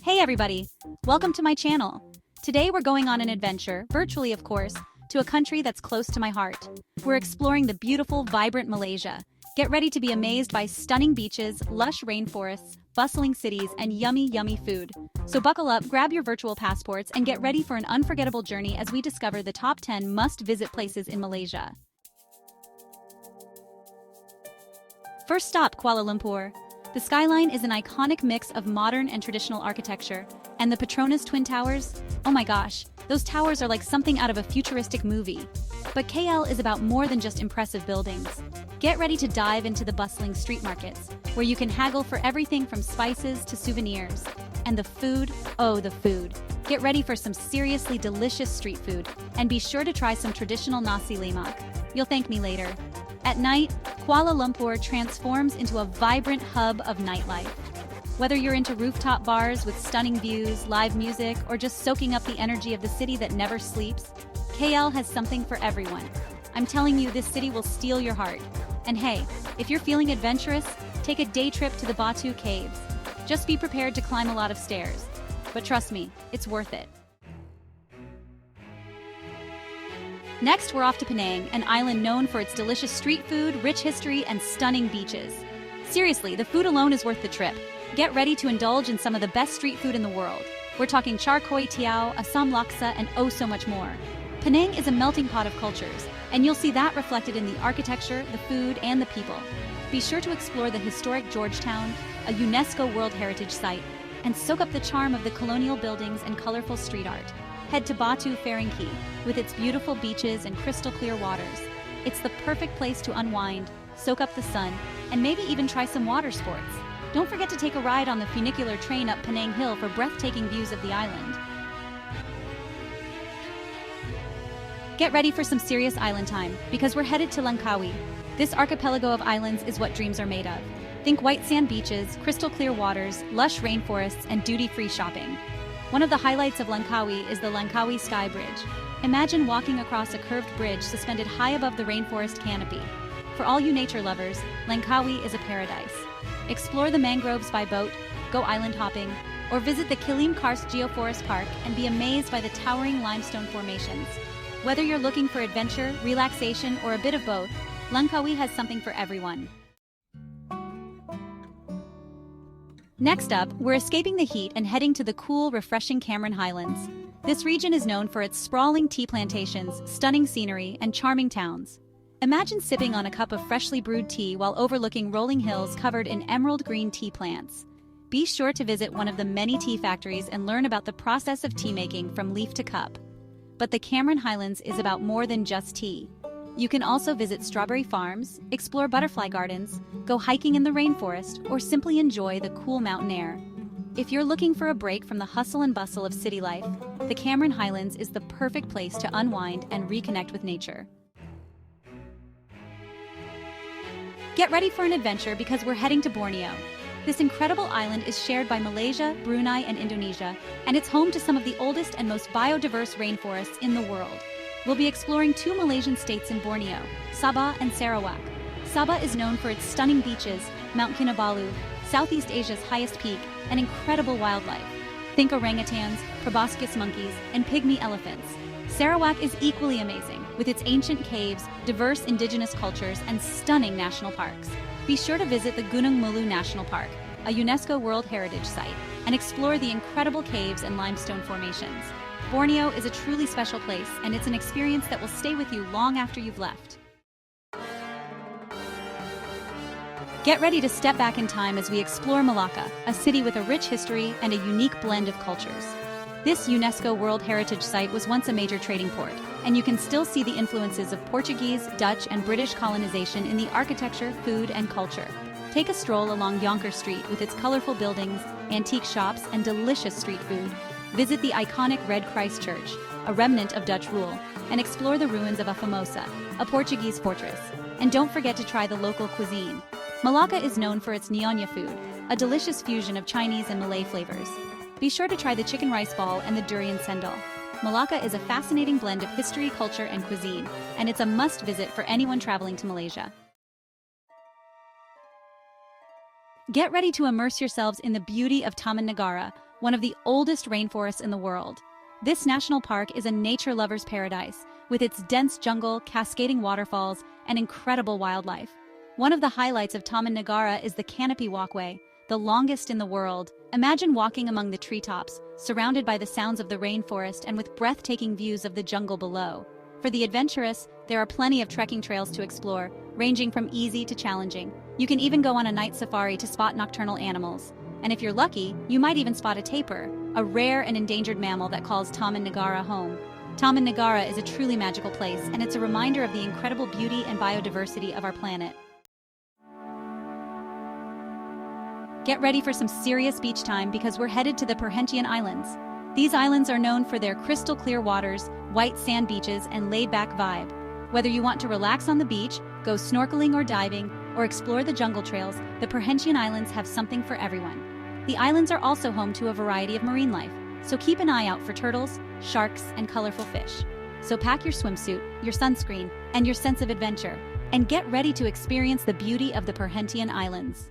Hey everybody! Welcome to my channel. Today we're going on an adventure, virtually of course, to a country that's close to my heart. We're exploring the beautiful, vibrant Malaysia. Get ready to be amazed by stunning beaches, lush rainforests, bustling cities, and yummy, yummy food. So buckle up, grab your virtual passports, and get ready for an unforgettable journey as we discover the top 10 must-visit places in Malaysia. First stop, Kuala Lumpur. The skyline is an iconic mix of modern and traditional architecture, and the Petronas Twin Towers? Oh my gosh, those towers are like something out of a futuristic movie. But KL is about more than just impressive buildings. Get ready to dive into the bustling street markets, where you can haggle for everything from spices to souvenirs. And the food? Oh, the food. Get ready for some seriously delicious street food, and be sure to try some traditional nasi lemak. You'll thank me later. At night, Kuala Lumpur transforms into a vibrant hub of nightlife. Whether you're into rooftop bars with stunning views, live music, or just soaking up the energy of the city that never sleeps, KL has something for everyone. I'm telling you, this city will steal your heart. And hey, if you're feeling adventurous, take a day trip to the Batu Caves. Just be prepared to climb a lot of stairs. But trust me, it's worth it. Next, we're off to Penang, an island known for its delicious street food, rich history, and stunning beaches. Seriously, the food alone is worth the trip. Get ready to indulge in some of the best street food in the world. We're talking Char Koay Teow, Assam Laksa, and oh so much more. Penang is a melting pot of cultures, and you'll see that reflected in the architecture, the food, and the people. Be sure to explore the historic Georgetown, a UNESCO World Heritage Site, and soak up the charm of the colonial buildings and colorful street art. Head to Batu Ferringhi, with its beautiful beaches and crystal clear waters. It's the perfect place to unwind, soak up the sun, and maybe even try some water sports. Don't forget to take a ride on the funicular train up Penang Hill for breathtaking views of the island. Get ready for some serious island time, because we're headed to Langkawi. This archipelago of islands is what dreams are made of. Think white sand beaches, crystal clear waters, lush rainforests, and duty-free shopping. One of the highlights of Langkawi is the Langkawi Sky Bridge. Imagine walking across a curved bridge suspended high above the rainforest canopy. For all you nature lovers, Langkawi is a paradise. Explore the mangroves by boat, go island hopping, or visit the Kilim Karst Geoforest Park and be amazed by the towering limestone formations. Whether you're looking for adventure, relaxation, or a bit of both, Langkawi has something for everyone. Next up, we're escaping the heat and heading to the cool, refreshing Highlands. This region is known for its sprawling tea plantations, stunning scenery, and charming towns. Imagine sipping on a cup of freshly brewed tea while overlooking rolling hills covered in emerald green tea plants. Be sure to visit one of the many tea factories and learn about the process of tea making from leaf to cup. But the Highlands is about more than just tea. You can also visit strawberry farms, explore butterfly gardens, go hiking in the rainforest, or simply enjoy the cool mountain air. If you're looking for a break from the hustle and bustle of city life, the Highlands is the perfect place to unwind and reconnect with nature. Get ready for an adventure because we're heading to Borneo. This incredible island is shared by Malaysia, Brunei, and Indonesia, and it's home to some of the oldest and most biodiverse rainforests in the world. We'll be exploring two Malaysian states in Borneo, Sabah and Sarawak. Sabah is known for its stunning beaches, Mount Kinabalu, Southeast Asia's highest peak, and incredible wildlife. Think orangutans, proboscis monkeys, and pygmy elephants. Sarawak is equally amazing, with its ancient caves, diverse indigenous cultures, and stunning national parks. Be sure to visit the Gung Mulu National Park, a UNESCO World Heritage Site, and explore the incredible caves and limestone formations. Borneo is a truly special place, and it's an experience that will stay with you long after you've left. Get ready to step back in time as we explore Melaka, a city with a rich history and a unique blend of cultures. This UNESCO World Heritage Site was once a major trading port, and you can still see the influences of Portuguese, Dutch, and British colonization in the architecture, food, and culture. Take a stroll along Yonker Street with its colorful buildings, antique shops, and delicious street food. Visit the iconic Red Christ Church, a remnant of Dutch rule, and explore the ruins of a Famosa, a Portuguese fortress. And don't forget to try the local cuisine. Melaka is known for its Nyonya food, a delicious fusion of Chinese and Malay flavors. Be sure to try the chicken rice ball and the durian sendal. Melaka is a fascinating blend of history, culture, and cuisine, and it's a must-visit for anyone traveling to Malaysia. Get ready to immerse yourselves in the beauty of Taman Negara, one of the oldest rainforests in the world. This national park is a nature lover's paradise, with its dense jungle, cascading waterfalls, and incredible wildlife. One of the highlights of Taman Negara is the canopy walkway, the longest in the world. Imagine walking among the treetops, surrounded by the sounds of the rainforest and with breathtaking views of the jungle below. For the adventurous, there are plenty of trekking trails to explore, ranging from easy to challenging. You can even go on a night safari to spot nocturnal animals. And if you're lucky, you might even spot a tapir, a rare and endangered mammal that calls Taman Negara home. Taman Negara is a truly magical place, and it's a reminder of the incredible beauty and biodiversity of our planet. Get ready for some serious beach time because we're headed to the Penang Islands. These islands are known for their crystal clear waters, white sand beaches, and laid-back vibe. Whether you want to relax on the beach, go snorkeling or diving, or explore the jungle trails, the Penang Islands have something for everyone. The islands are also home to a variety of marine life, so keep an eye out for turtles, sharks, and colorful fish. So pack your swimsuit, your sunscreen, and your sense of adventure, and get ready to experience the beauty of the Penang Islands.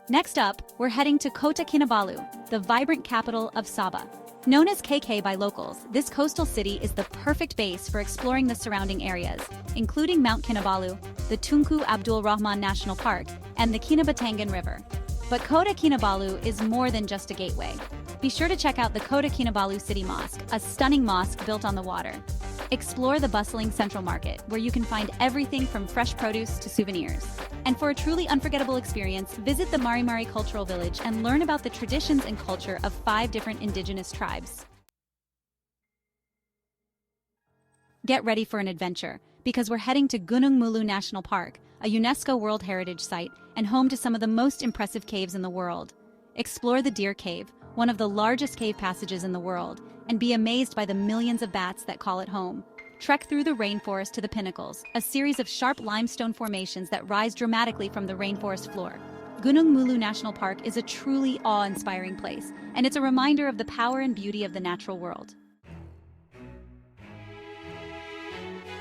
Next up, we're heading to Kota Kinabalu, the vibrant capital of Sabah. Known as KK by locals, this coastal city is the perfect base for exploring the surrounding areas, including Mount Kinabalu, the Tunku Abdul Rahman National Park, and the Kinabatangan River. But Kota Kinabalu is more than just a gateway. Be sure to check out the Kota Kinabalu City Mosque, a stunning mosque built on the water. Explore the bustling central market, where you can find everything from fresh produce to souvenirs. And for a truly unforgettable experience, visit the Mari Mari Cultural Village and learn about the traditions and culture of 5 different indigenous tribes. Get ready for an adventure, because we're heading to Gunung Mulu National Park, a UNESCO World Heritage Site and home to some of the most impressive caves in the world. Explore the Deer Cave, one of the largest cave passages in the world, and be amazed by the millions of bats that call it home. Trek through the rainforest to the pinnacles, a series of sharp limestone formations that rise dramatically from the rainforest floor. Gunung Mulu National Park is a truly awe-inspiring place, and it's a reminder of the power and beauty of the natural world.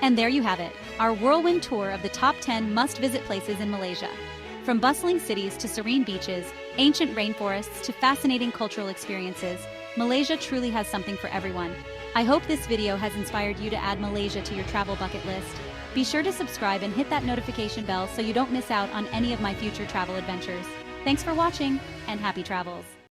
And there you have it, our whirlwind tour of the top 10 must-visit places in Malaysia. From bustling cities to serene beaches, ancient rainforests to fascinating cultural experiences, Malaysia truly has something for everyone. I hope this video has inspired you to add Malaysia to your travel bucket list. Be sure to subscribe and hit that notification bell so you don't miss out on any of my future travel adventures. Thanks for watching, and happy travels!